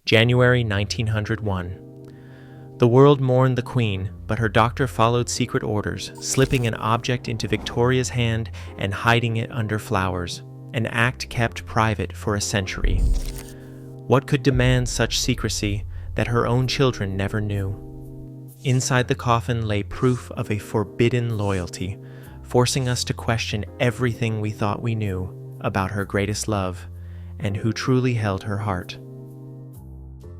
January 1901. The world mourned the Queen, but her doctor followed secret orders, slipping an object into Victoria's hand and hiding it under flowers, an act kept private for a century. What could demand such secrecy that her own children never knew? Inside the coffin lay proof of a forbidden loyalty, forcing us to question everything we thought we knew about her greatest love and who truly held her heart.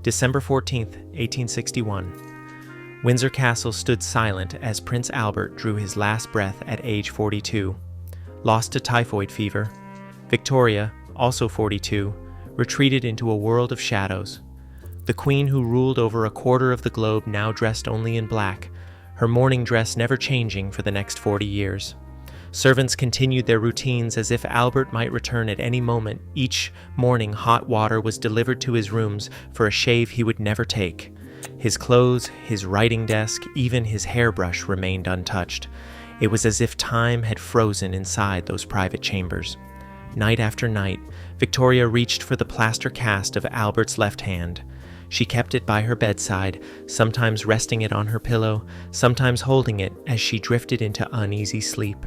December 14th, 1861. Windsor Castle stood silent as Prince Albert drew his last breath at age 42. Lost to typhoid fever, Victoria, also 42, retreated into a world of shadows. The Queen who ruled over a quarter of the globe now dressed only in black, her mourning dress never changing for the next 40 years. Servants continued their routines as if Albert might return at any moment. Each morning hot water was delivered to his rooms for a shave he would never take. His clothes, his writing desk, even his hairbrush remained untouched. It was as if time had frozen inside those private chambers. Night after night, Victoria reached for the plaster cast of Albert's left hand. She kept it by her bedside, sometimes resting it on her pillow, sometimes holding it as she drifted into uneasy sleep.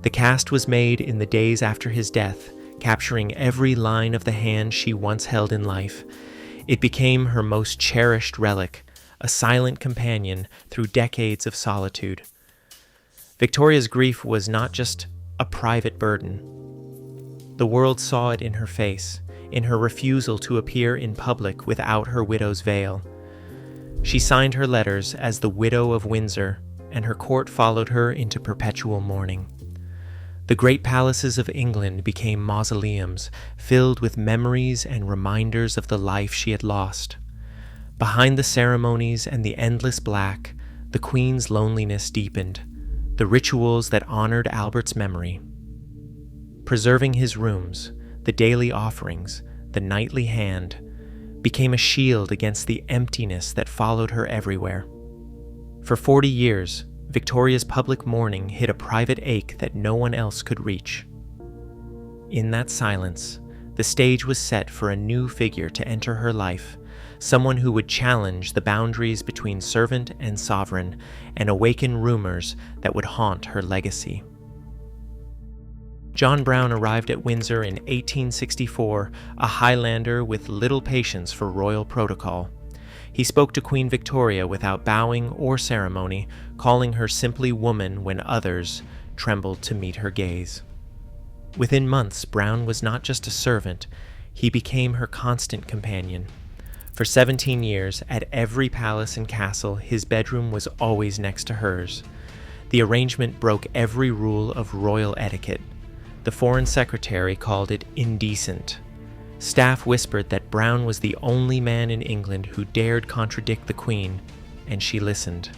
The cast was made in the days after his death, capturing every line of the hand she once held in life. It became her most cherished relic, a silent companion through decades of solitude. Victoria's grief was not just a private burden. The world saw it in her face, in her refusal to appear in public without her widow's veil. She signed her letters as the Widow of Windsor, and her court followed her into perpetual mourning. The great palaces of England became mausoleums, filled with memories and reminders of the life she had lost. Behind the ceremonies and the endless black, the Queen's loneliness deepened, the rituals that honored Albert's memory. Preserving his rooms, the daily offerings, the nightly hand, became a shield against the emptiness that followed her everywhere. For 40 years, Victoria's public mourning hid a private ache that no one else could reach. In that silence, the stage was set for a new figure to enter her life, someone who would challenge the boundaries between servant and sovereign and awaken rumors that would haunt her legacy. John Brown arrived at Windsor in 1864, a Highlander with little patience for royal protocol. He spoke to Queen Victoria without bowing or ceremony, calling her simply woman when others trembled to meet her gaze. Within months, Brown was not just a servant, he became her constant companion. For 17 years, at every palace and castle, his bedroom was always next to hers. The arrangement broke every rule of royal etiquette. The Foreign Secretary called it indecent. Staff whispered that Brown was the only man in England who dared contradict the Queen, and she listened.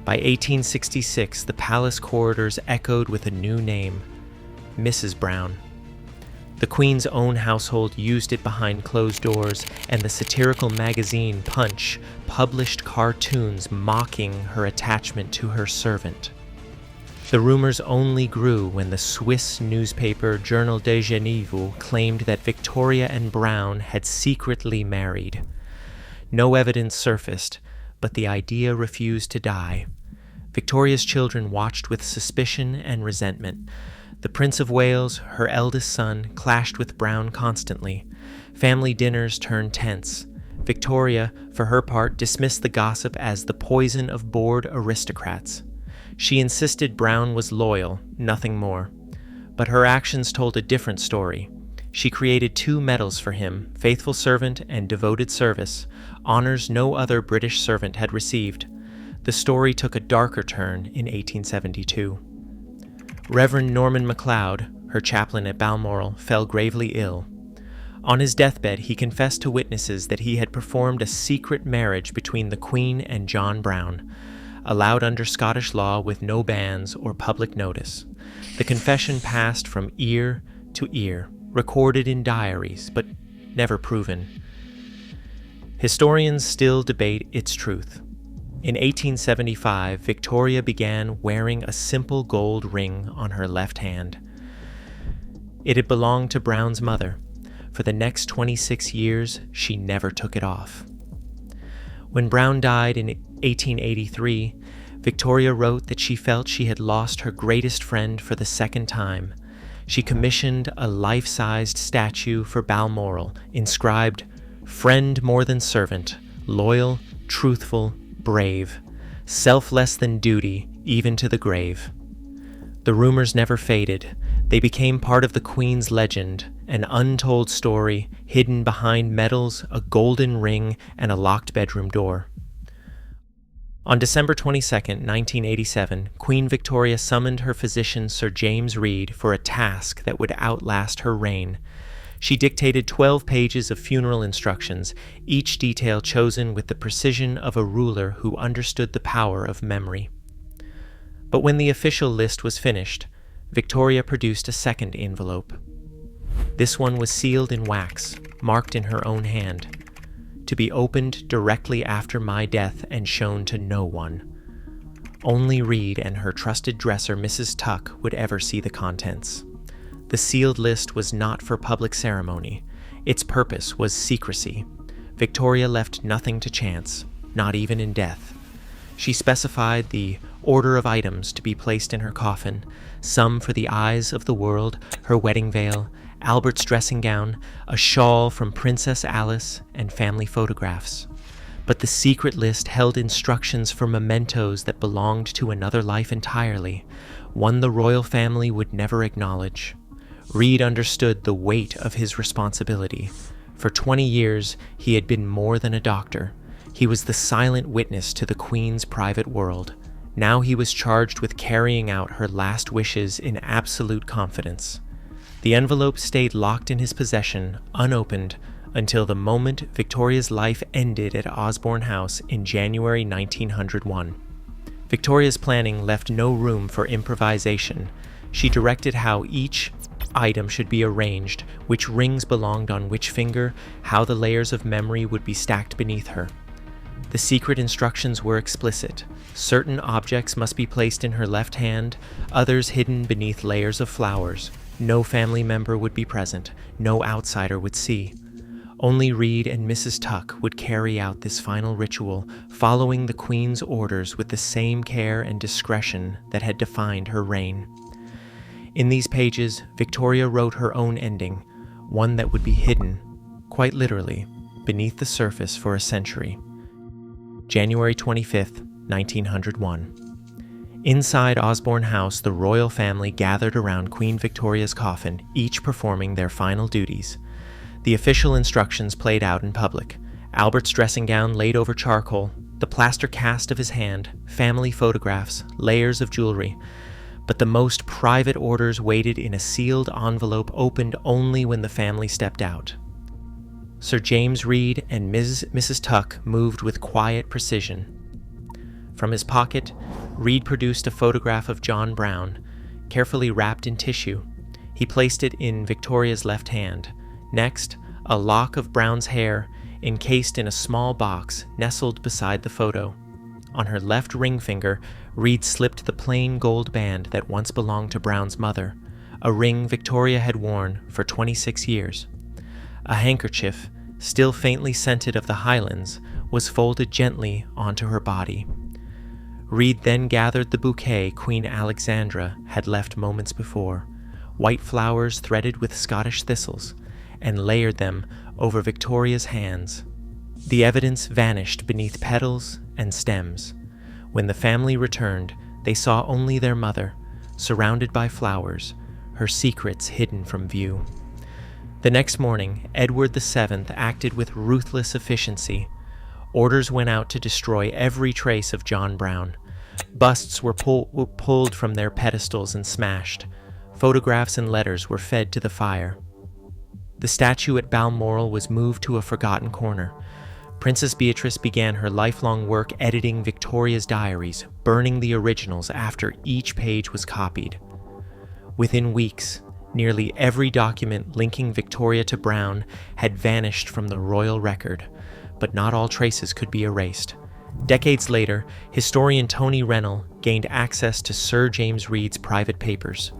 By 1866, the palace corridors echoed with a new name, Mrs. Brown. The Queen's own household used it behind closed doors, and the satirical magazine Punch published cartoons mocking her attachment to her servant. The rumors only grew when the Swiss newspaper Journal de Genève claimed that Victoria and Brown had secretly married. No evidence surfaced, but the idea refused to die. Victoria's children watched with suspicion and resentment. The Prince of Wales, her eldest son, clashed with Brown constantly. Family dinners turned tense. Victoria, for her part, dismissed the gossip as the poison of bored aristocrats. She insisted Brown was loyal, nothing more. But her actions told a different story. She created 2 medals for him, Faithful Servant and Devoted Service, honors no other British servant had received. The story took a darker turn in 1872. Reverend Norman MacLeod, her chaplain at Balmoral, fell gravely ill. On his deathbed, he confessed to witnesses that he had performed a secret marriage between the Queen and John Brown, allowed under Scottish law with no bans or public notice. The confession passed from ear to ear, recorded in diaries, but never proven. Historians still debate its truth. In 1875, Victoria began wearing a simple gold ring on her left hand. It had belonged to Brown's mother. For the next 26 years, she never took it off. When Brown died in 1883, Victoria wrote that she felt she had lost her greatest friend for the second time. She commissioned a life-sized statue for Balmoral, inscribed, "Friend more than servant, loyal, truthful, brave, selfless than duty, even to the grave." The rumors never faded. They became part of the Queen's legend, an untold story hidden behind medals, a golden ring, and a locked bedroom door. On December 22, 1987, Queen Victoria summoned her physician Sir James Reed for a task that would outlast her reign. She dictated 12 pages of funeral instructions, each detail chosen with the precision of a ruler who understood the power of memory. But when the official list was finished, Victoria produced a second envelope. This one was sealed in wax, marked in her own hand, to be opened directly after my death and shown to no one. Only Reed and her trusted dresser, Mrs. Tuck, would ever see the contents. The sealed list was not for public ceremony. Its purpose was secrecy. Victoria left nothing to chance, not even in death. She specified the order of items to be placed in her coffin, some for the eyes of the world, her wedding veil, Albert's dressing gown, a shawl from Princess Alice, and family photographs. But the secret list held instructions for mementos that belonged to another life entirely, one the royal family would never acknowledge. Reed understood the weight of his responsibility. For 20 years, he had been more than a doctor. He was the silent witness to the Queen's private world. Now he was charged with carrying out her last wishes in absolute confidence. The envelope stayed locked in his possession, unopened, until the moment Victoria's life ended at Osborne House in January 1901. Victoria's planning left no room for improvisation. She directed how each item should be arranged, which rings belonged on which finger, how the layers of memory would be stacked beneath her. The secret instructions were explicit. Certain objects must be placed in her left hand, others hidden beneath layers of flowers. No family member would be present, no outsider would see. Only Reed and Mrs. Tuck would carry out this final ritual, following the Queen's orders with the same care and discretion that had defined her reign. In these pages, Victoria wrote her own ending, one that would be hidden, quite literally, beneath the surface for a century. January 25, 1901. Inside Osborne House, the royal family gathered around Queen Victoria's coffin, each performing their final duties. The official instructions played out in public. Albert's dressing gown laid over charcoal, the plaster cast of his hand, family photographs, layers of jewelry. But the most private orders waited in a sealed envelope opened only when the family stepped out. Sir James Reed and Mrs. Tuck moved with quiet precision. From his pocket, Reed produced a photograph of John Brown, carefully wrapped in tissue. He placed it in Victoria's left hand. Next, a lock of Brown's hair, encased in a small box, nestled beside the photo. On her left ring finger, Reed slipped the plain gold band that once belonged to Brown's mother, a ring Victoria had worn for 26 years. A handkerchief, still faintly scented of the Highlands, was folded gently onto her body. Reed then gathered the bouquet Queen Alexandra had left moments before, white flowers threaded with Scottish thistles, and layered them over Victoria's hands. The evidence vanished beneath petals and stems. When the family returned, they saw only their mother, surrounded by flowers, her secrets hidden from view. The next morning, Edward VII acted with ruthless efficiency. Orders went out to destroy every trace of John Brown. Busts were pulled from their pedestals and smashed. Photographs and letters were fed to the fire. The statue at Balmoral was moved to a forgotten corner. Princess Beatrice began her lifelong work editing Victoria's diaries, burning the originals after each page was copied. Within weeks, nearly every document linking Victoria to Brown had vanished from the royal record, but not all traces could be erased. Decades later, historian Tony Rennell gained access to Sir James Reed's private papers.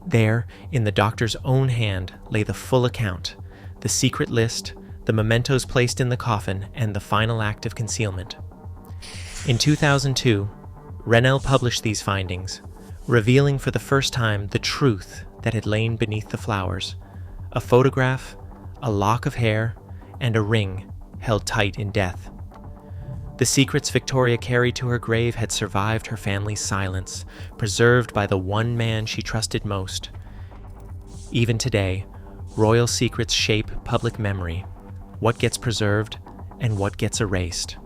There, in the doctor's own hand, lay the full account, the secret list, the mementos placed in the coffin, and the final act of concealment. In 2002, Rennell published these findings, revealing for the first time the truth that had lain beneath the flowers: a photograph, a lock of hair, and a ring held tight in death. The secrets Victoria carried to her grave had survived her family's silence, preserved by the one man she trusted most. Even today, royal secrets shape public memory, what gets preserved and what gets erased.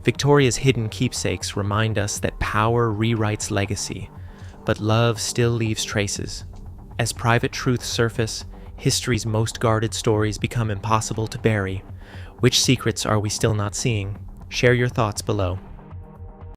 Victoria's hidden keepsakes remind us that power rewrites legacy, but love still leaves traces. As private truths surface, history's most guarded stories become impossible to bury. Which secrets are we still not seeing? Share your thoughts below.